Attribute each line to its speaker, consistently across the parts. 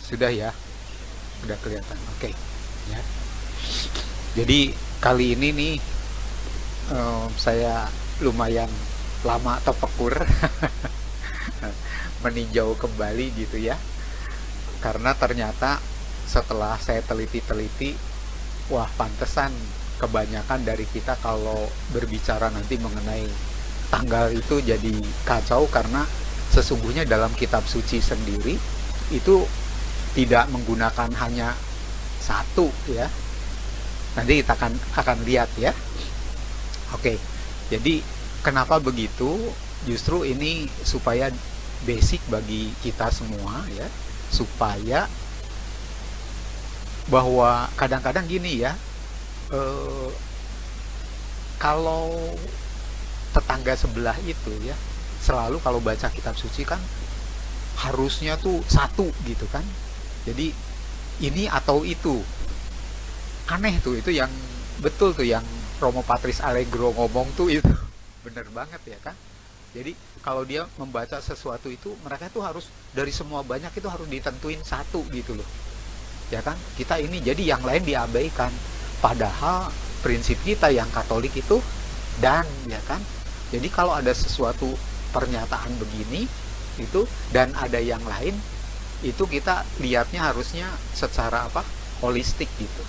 Speaker 1: Sudah ya, udah kelihatan. Oke. Ya. Jadi kali ini nih saya lumayan lama terpekur meninjau kembali gitu ya. Karena ternyata setelah saya teliti-teliti, wah pantesan kebanyakan dari kita kalau berbicara nanti mengenai tanggal itu jadi kacau, karena sesungguhnya dalam kitab suci sendiri itu tidak menggunakan hanya satu ya. Nanti kita akan lihat ya. Oke. Jadi kenapa begitu? Justru ini supaya basic bagi kita semua ya, supaya bahwa kadang-kadang gini ya, kalau tetangga sebelah itu ya, selalu kalau baca kitab suci kan harusnya tuh satu gitu kan. Jadi ini atau itu, aneh tuh, itu yang betul tuh yang Romo Patris Allegro ngomong tuh itu bener banget ya kan. Jadi kalau dia membaca sesuatu itu, mereka tuh harus dari semua banyak itu harus ditentuin satu gitu loh ya kan. Kita ini jadi yang lain diabaikan, padahal prinsip kita yang Katolik itu dan ya kan. Jadi kalau ada sesuatu pernyataan begini itu dan ada yang lain, itu kita lihatnya harusnya secara apa, holistik gitu.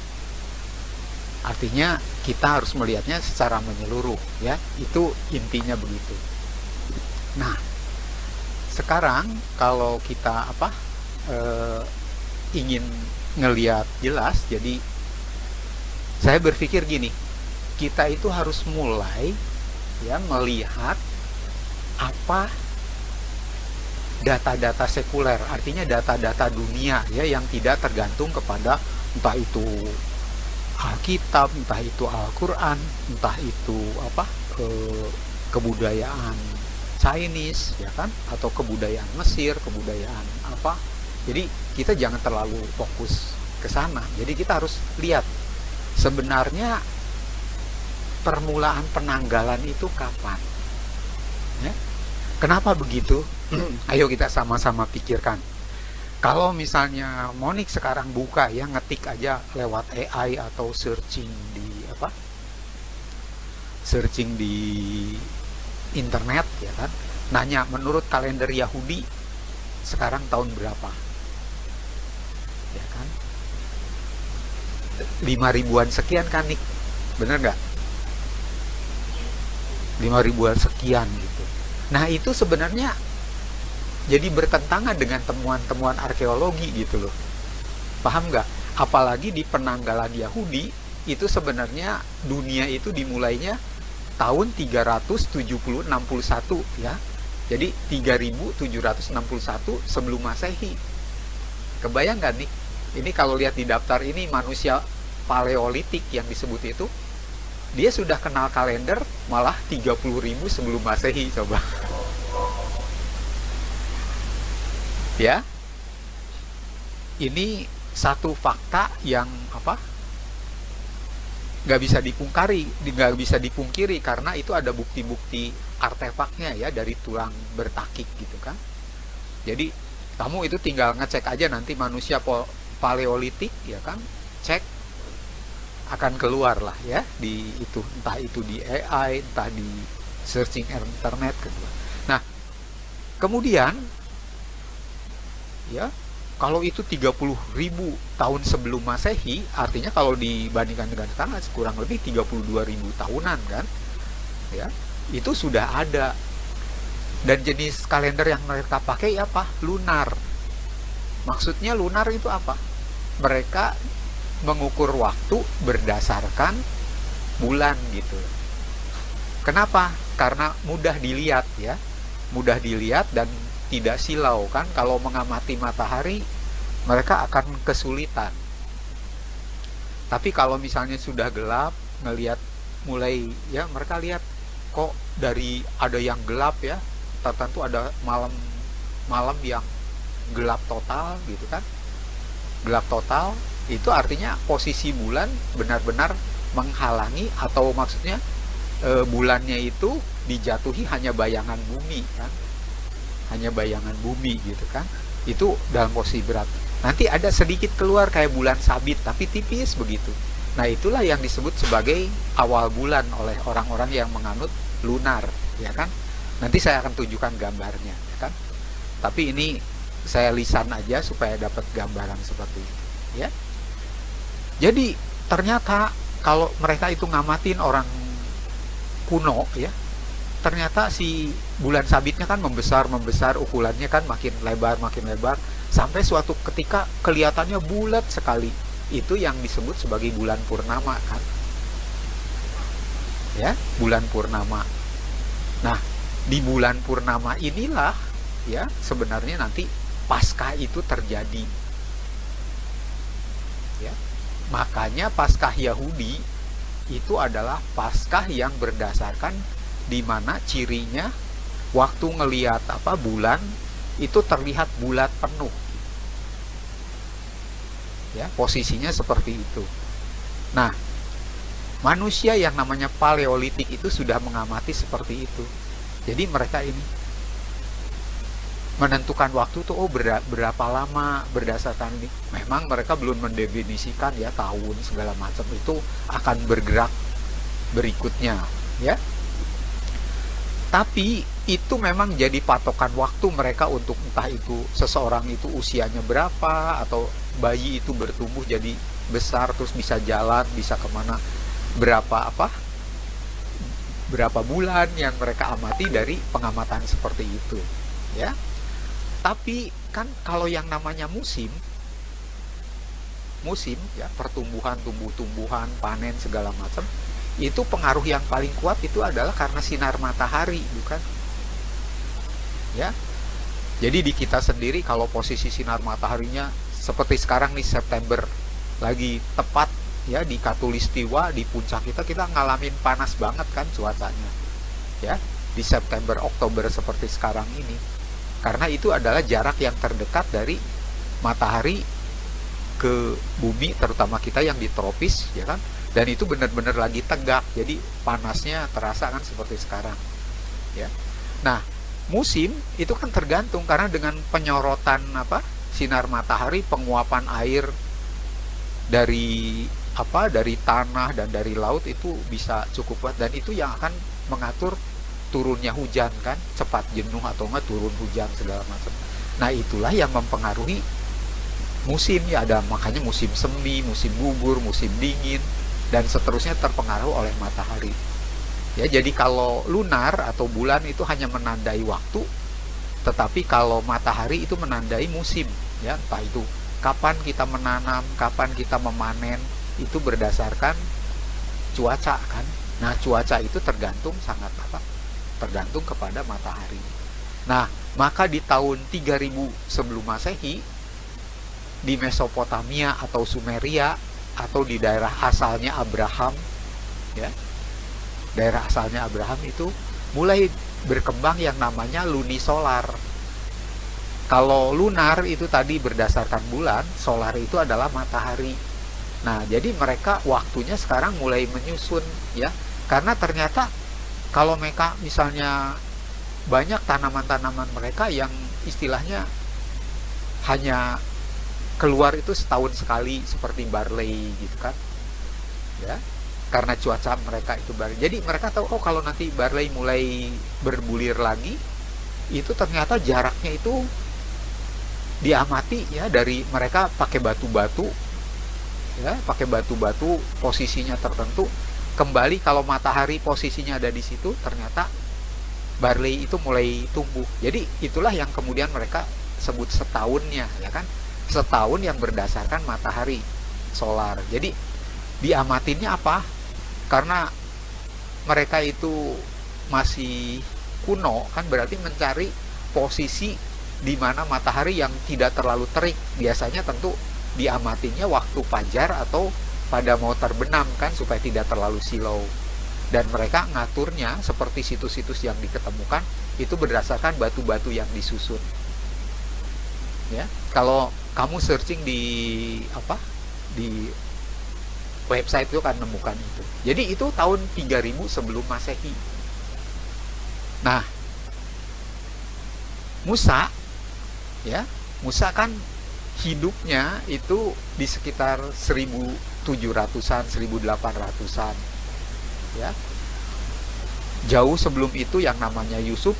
Speaker 1: Artinya kita harus melihatnya secara menyeluruh ya, itu intinya begitu. Nah sekarang kalau kita apa, ingin ngelihat jelas, jadi saya berpikir gini, kita itu harus mulai ya melihat apa data-data sekuler, artinya data-data dunia ya, yang tidak tergantung kepada entah itu Alkitab, entah itu Al-Quran, entah itu apa, kebudayaan Chinese ya kan, atau kebudayaan Mesir, kebudayaan apa. Jadi kita jangan terlalu fokus ke sana. Jadi kita harus lihat sebenarnya permulaan penanggalan itu kapan ya? Kenapa begitu? Ayo kita sama-sama pikirkan. Kalau misalnya Monik sekarang buka ya, ngetik aja lewat AI atau searching di apa, searching di internet ya kan, nanya menurut kalender Yahudi sekarang tahun berapa ya kan, 5.000-an sekian kan Nik, bener nggak? 5.000-an sekian gitu. Nah itu sebenarnya jadi bertentangan dengan temuan-temuan arkeologi gitu loh, paham nggak? Apalagi di penanggalan Yahudi itu sebenarnya dunia itu dimulainya tahun 370-61 ya. Jadi 3761 sebelum Masehi. Kebayang nggak nih? Ini kalau lihat di daftar ini manusia Paleolitik yang disebut itu, dia sudah kenal kalender malah 30.000 sebelum Masehi, coba. Ya. Ini satu fakta yang apa? Nggak bisa dipungkari, nggak bisa dipungkiri, karena itu ada bukti-bukti artefaknya ya, dari tulang bertakik gitu kan. Jadi kamu itu tinggal ngecek aja nanti manusia Paleolitik ya kan, cek akan keluar lah ya di itu, entah itu di AI, entah di searching internet kedua. Nah kemudian ya, kalau itu 30.000 tahun sebelum Masehi, artinya kalau dibandingkan dengan sekarang kurang lebih 32.000 tahunan kan ya, itu sudah ada. Dan jenis kalender yang mereka pakai apa? Lunar. Maksudnya lunar itu apa? Mereka mengukur waktu berdasarkan bulan gitu. Kenapa? Karena mudah dilihat ya, mudah dilihat dan tidak silau kan. Kalau mengamati matahari mereka akan kesulitan, tapi kalau misalnya sudah gelap, ngelihat mulai ya, mereka lihat kok dari ada yang gelap ya, tertentu ada malam yang gelap total gitu kan. Gelap total itu artinya posisi bulan benar-benar menghalangi, atau maksudnya bulannya itu dijatuhi hanya bayangan bumi kan, hanya bayangan bumi gitu kan. Itu dalam posisi berat. nanti ada sedikit keluar kayak bulan sabit tapi tipis begitu. Nah, itulah yang disebut sebagai awal bulan oleh orang-orang yang menganut lunar, ya kan? Nanti saya akan tunjukkan gambarnya, ya kan? Tapi ini saya lisan aja supaya dapat gambaran seperti itu, ya. Jadi ternyata kalau mereka itu ngamatin orang kuno, ya, ternyata si bulan sabitnya kan membesar, ukurannya kan makin lebar, sampai suatu ketika kelihatannya bulat sekali. Itu yang disebut sebagai bulan purnama kan, ya, bulan purnama. Nah, di bulan purnama inilah, ya, sebenarnya nanti Paskah itu terjadi, ya. Makanya Paskah Yahudi itu adalah Paskah yang berdasarkan di mana cirinya waktu ngelihat bulan itu terlihat bulat penuh, ya, posisinya seperti itu. Nah, manusia yang namanya Paleolitik itu sudah mengamati seperti itu. Jadi mereka ini menentukan waktu tuh, berapa lama berdasarkan ini. Memang mereka belum mendefinisikan ya tahun segala macam, itu akan bergerak berikutnya, ya. Tapi itu memang jadi patokan waktu mereka untuk entah itu seseorang itu usianya berapa, atau bayi itu bertumbuh jadi besar terus bisa jalan, bisa kemana, berapa bulan yang mereka amati dari pengamatan seperti itu, ya. Tapi kan kalau yang namanya musim ya, pertumbuhan, tumbuh-tumbuhan, panen segala macam, itu pengaruh yang paling kuat itu adalah karena sinar matahari, bukan? Ya. Jadi di kita sendiri kalau posisi sinar mataharinya seperti sekarang nih, September lagi tepat ya di Katulistiwa, di puncak kita ngalamin panas banget kan cuacanya. Ya, di September, Oktober seperti sekarang ini. Karena itu adalah jarak yang terdekat dari matahari ke bumi, terutama kita yang di tropis, ya kan? Dan itu benar-benar lagi tegak, jadi panasnya terasa kan seperti sekarang, ya. Nah, musim itu kan tergantung karena dengan penyorotan sinar matahari, penguapan air dari tanah dan dari laut itu bisa cukup kuat, dan itu yang akan mengatur turunnya hujan kan, cepat jenuh atau enggak turun hujan segala macam. Nah, itulah yang mempengaruhi musim ya, ada makanya musim semi, musim gugur, musim dingin dan seterusnya terpengaruh oleh matahari. Ya, jadi kalau lunar atau bulan itu hanya menandai waktu, tetapi kalau matahari itu menandai musim, ya, entah itu kapan kita menanam, kapan kita memanen, itu berdasarkan cuaca kan. Nah, cuaca itu tergantung tergantung kepada matahari. Nah, maka di tahun 3000 sebelum Masehi di Mesopotamia atau Sumeria atau di daerah asalnya Abraham, ya, daerah asalnya Abraham itu mulai berkembang yang namanya lunisolar. Kalau lunar itu tadi berdasarkan bulan, solar itu adalah matahari. Nah, jadi mereka waktunya sekarang mulai menyusun, ya, karena ternyata kalau mereka misalnya banyak tanaman-tanaman mereka yang istilahnya hanya keluar itu setahun sekali seperti barley gitu kan, ya, karena cuaca mereka itu barley. Jadi mereka tahu kalau nanti barley mulai berbulir lagi, itu ternyata jaraknya itu diamati ya, dari mereka pakai batu-batu, ya, pakai batu-batu posisinya tertentu. Kembali kalau matahari posisinya ada di situ, ternyata barley itu mulai tumbuh. Jadi itulah yang kemudian mereka sebut setahunnya, ya kan? Setahun yang berdasarkan matahari solar. Jadi diamatinnya apa? Karena mereka itu masih kuno kan, berarti mencari posisi di mana matahari yang tidak terlalu terik. Biasanya tentu diamatinya waktu fajar atau pada mau terbenam kan, supaya tidak terlalu silau. Dan mereka ngaturnya seperti situs-situs yang diketemukan itu berdasarkan batu-batu yang disusun. Ya, kalau kamu searching di website itu kan nemukan itu. Jadi itu tahun 3000 sebelum Masehi. Nah, Musa kan hidupnya itu di sekitar 1700-an, 1800-an ya. Jauh sebelum itu yang namanya Yusuf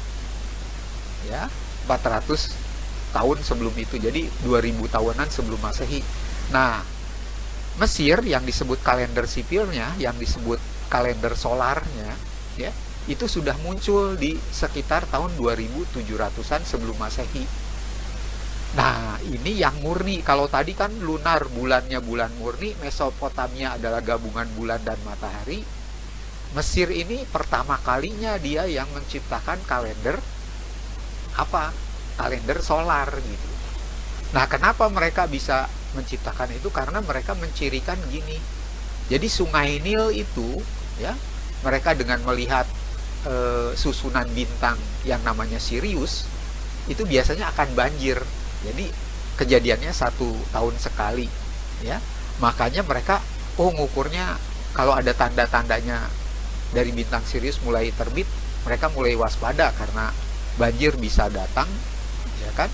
Speaker 1: ya, 400 tahun sebelum itu, jadi 2000 tahunan sebelum Masehi. Nah, Mesir yang disebut kalender sipilnya, yang disebut kalender solarnya ya, itu sudah muncul di sekitar tahun 2700-an sebelum Masehi. Nah, ini yang murni. Kalau tadi kan lunar, bulannya bulan murni, Mesopotamia adalah gabungan bulan dan matahari. Mesir ini pertama kalinya dia yang menciptakan kalender apa? Kalender solar gitu. Nah, kenapa mereka bisa menciptakan itu? Karena mereka mencirikan gini. Jadi Sungai Nil itu ya, mereka dengan melihat susunan bintang yang namanya Sirius itu biasanya akan banjir. Jadi kejadiannya 1 tahun sekali ya. Makanya mereka ngukurnya kalau ada tanda-tandanya dari bintang Sirius mulai terbit, mereka mulai waspada karena banjir bisa datang ya kan.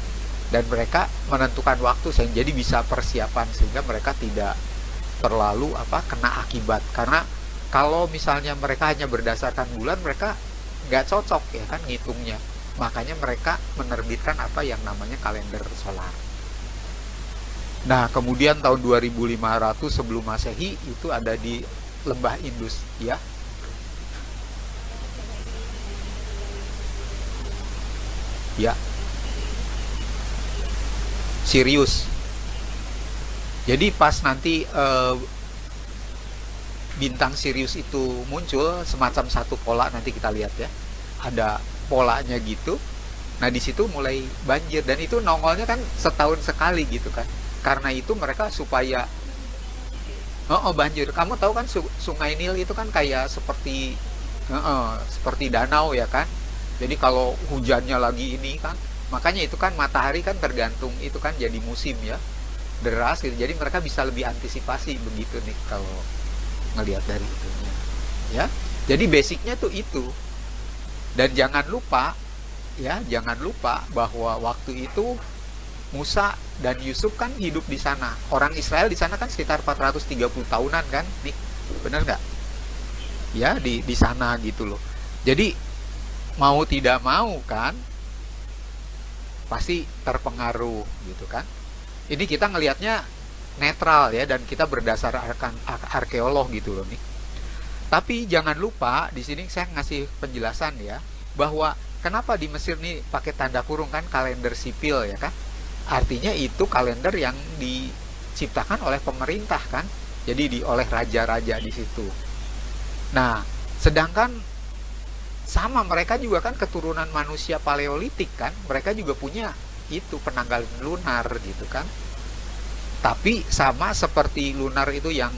Speaker 1: Dan mereka menentukan waktu jadi bisa persiapan sehingga mereka tidak terlalu kena akibat. Karena kalau misalnya mereka hanya berdasarkan bulan, mereka nggak cocok ya kan ngitungnya. Makanya mereka menerbitkan apa yang namanya kalender solar. Nah, kemudian tahun 2500 sebelum Masehi itu ada di lembah Indus ya. Ya. Sirius. Jadi pas nanti bintang Sirius itu muncul semacam satu pola, nanti kita lihat ya. Ada polanya gitu. Nah, di situ mulai banjir dan itu nongolnya kan setahun sekali gitu kan. Karena itu mereka supaya banjir. Kamu tahu kan Sungai Nil itu kan kayak seperti danau ya kan. Jadi kalau hujannya lagi ini kan, makanya itu kan matahari kan tergantung itu kan jadi musim ya, deras gitu. Jadi mereka bisa lebih antisipasi begitu nih kalau ngelihat dari itunya ya. Jadi basicnya tuh itu. Dan jangan lupa bahwa waktu itu Musa dan Yusuf kan hidup di sana. Orang Israel di sana kan sekitar 430 tahunan kan nih, bener nggak ya, di sana gitu loh. Jadi mau tidak mau kan pasti terpengaruh gitu kan. Ini kita ngelihatnya netral ya, dan kita berdasarkan arkeolog gitu loh nih. Tapi jangan lupa di sini saya ngasih penjelasan ya, bahwa kenapa di Mesir nih pakai tanda kurung kan kalender sipil ya kan. Artinya itu kalender yang diciptakan oleh pemerintah kan. Jadi oleh raja-raja di situ. Nah, sedangkan sama mereka juga kan keturunan manusia paleolitik kan. Mereka juga punya itu penanggalan lunar gitu kan. Tapi sama seperti lunar itu yang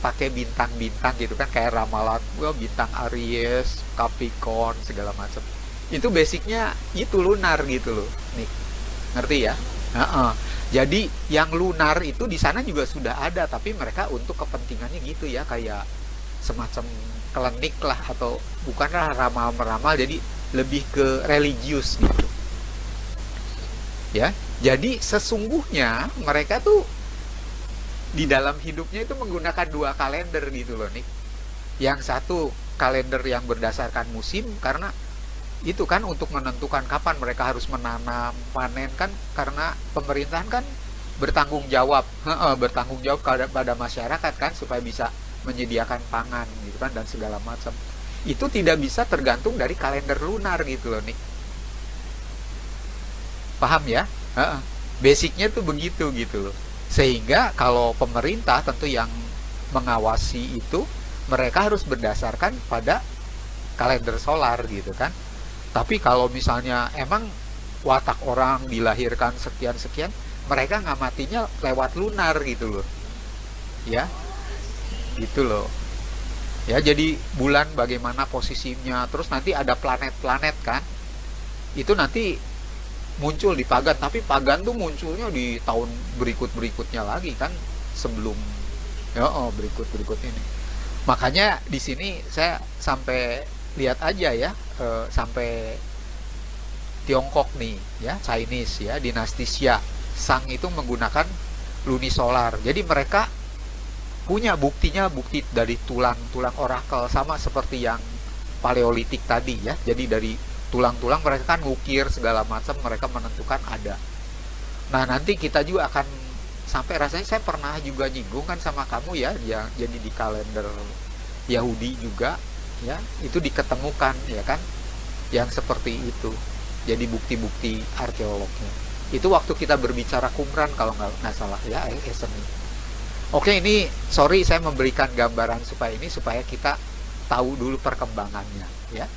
Speaker 1: pakai bintang-bintang gitu kan, kayak ramalan bintang Aries, Capricorn segala macam. Itu basicnya itu lunar gitu loh nih, ngerti ya? Jadi yang lunar itu di sana juga sudah ada, tapi mereka untuk kepentingannya gitu ya, kayak semacam klinik lah, atau bukanlah ramal-meramal, jadi lebih ke religius gitu ya. Jadi sesungguhnya mereka tuh di dalam hidupnya itu menggunakan 2 kalender gitu loh nih. Yang satu kalender yang berdasarkan musim, karena itu kan untuk menentukan kapan mereka harus menanam, panen kan, karena pemerintahan kan bertanggung jawab pada masyarakat kan, supaya bisa menyediakan pangan gitu kan, dan segala macam. Itu tidak bisa tergantung dari kalender lunar gitu loh nih. Paham ya? Basicnya tuh begitu gitu loh. Sehingga kalau pemerintah tentu yang mengawasi itu, mereka harus berdasarkan pada kalender solar gitu kan. Tapi kalau misalnya emang watak orang dilahirkan sekian-sekian, mereka ngamatinya lewat lunar gitu loh ya, gitu loh ya. Jadi bulan bagaimana posisinya, terus nanti ada planet-planet kan, itu nanti muncul di Pagan, tapi Pagan tuh munculnya di tahun berikut-berikutnya lagi kan, sebelum berikut ini. Makanya di sini saya sampai lihat aja ya, sampai Tiongkok nih ya, Chinese ya, dinasti Xia. sang itu menggunakan lunisolar. Jadi mereka punya buktinya, bukti dari tulang-tulang orakel, sama seperti yang paleolitik tadi ya. Jadi dari tulang-tulang mereka kan ngukir segala macam, mereka menentukan ada. Nah, nanti kita juga akan sampai, rasanya saya pernah juga nyinggung kan sama kamu ya, yang jadi di kalender Yahudi juga ya, itu diketemukan ya kan, yang seperti itu. Jadi bukti-bukti arkeolognya. Itu waktu kita berbicara Qumran kalau nggak salah ya, Eseni. Oke, ini sorry saya memberikan gambaran supaya kita tahu dulu perkembangannya ya.